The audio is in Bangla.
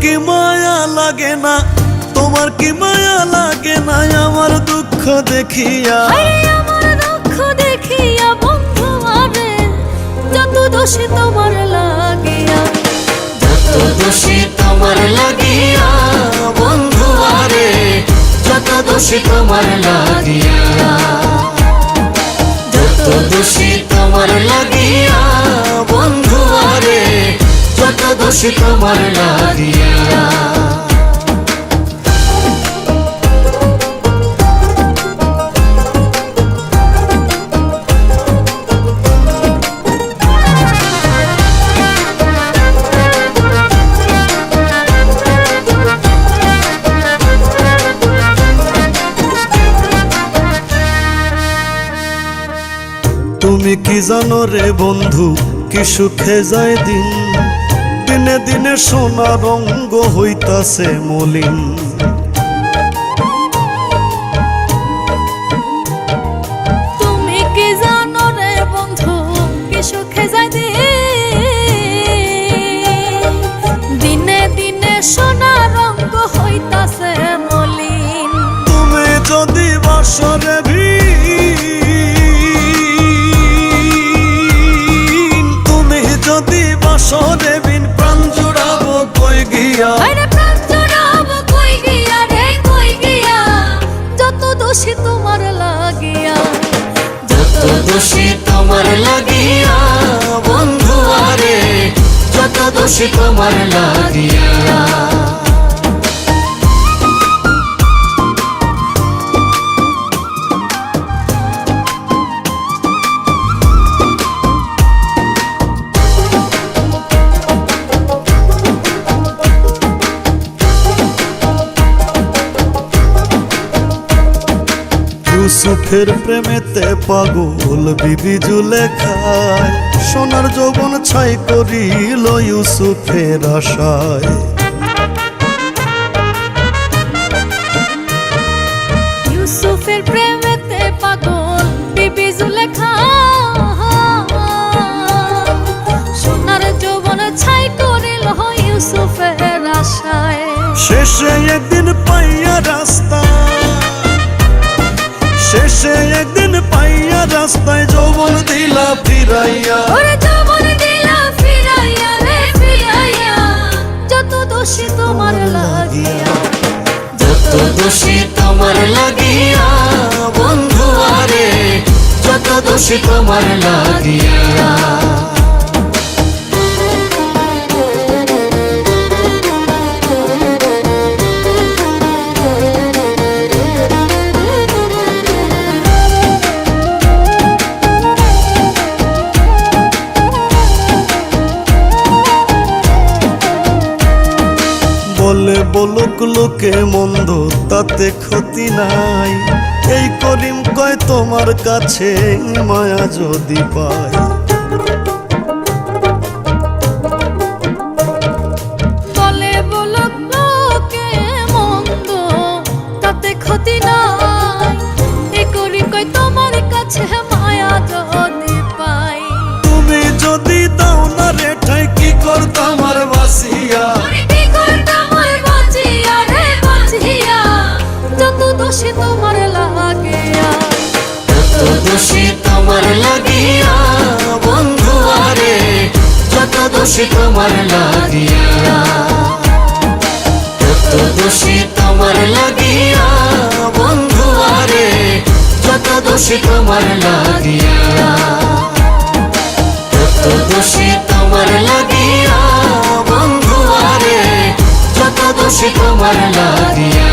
কি মায়া লাগে না, তোমার কি মায়া লাগে না আমার দুঃখ দেখিয়া? আমার দুঃখ দেখিয়া বন্ধু আরে যত দোষী তোমার লাগিয়া, যত দোষী তোমার লাগিয়া বন্ধু আরে যত দোষী তোমার লাগিয়া, যত দোষী তোমার লাগিয়া বন্ধু আরে যত দোষী তোমার লাগিয়া। তুমি কি জানো রে বন্ধু কি সুখে যায় দিন, দিনে দিনে সোনা রঙ্গ হইতাছে মলিন। তুমি কি জানো রে বন্ধু কি সুখে যায় দিন, দিনে দিনে সোনা রঙ্গ হইতাছে মলিন। তুমি যদি বাসরে বাসরে বিন প্রাণ জুড়াবো কই গিয়া, প্রাণ জুড়াবো কই গিয়া রে কই গিয়া, যত দোষী তোমার লাগিয়া, যত দোষী তোমার লাগিয়া বন্ধু আরে যত দোষী তোমার লাগিয়া। ইউসুফের প্রেমেতে পাগল বিবি জুলেখায়, সোনার যৌবন ছাই করিল ইউসুফের আশায়। ইউসুফের প্রেমেতে পাগল বিবি জুলেখা, সোনার যৌবন ছাই করিল ইউসুফের আশায়। শেষে একদিন পাইয়া রাস্তা, শেষে একদিন পাইয়া রাস্তায় যৌবন দিলা ফিরাইয়া, যৌবন দিলা ফিরাইয়া রে ফিরাইয়া, যত দোষী তোমার লাগিয়া, যত দোষী তোমার লাগিয়া বন্ধু আরে যত দোষী তোমার লাগিয়া। বলে বলুক লোকে মন্দ তাতে ক্ষতি নাই, এই করিম কয় তোমার কাছে মায়া যদি পায়। বলে বলুক লোকে মন্দ তাতে ক্ষতি নাই, এই করিম কয় তোমার কাছে মায়া যদি পাই। তুমি যদি দাও না রে ঠাই কি করতাম আর বাসিয়া, যত দোষী তোমার লাগিয়া, যত দোষী তোমার লাগিয়া বন্ধু আরে যত দোষী তোমার লাগিয়া, যত দোষী তোমার লাগিয়া বন্ধু আরে যত দোষী তোমার লাগিয়া, যত দোষী তোমার লাগিয়া বন্ধু আরে যত দোষী তোমার লাগিয়া।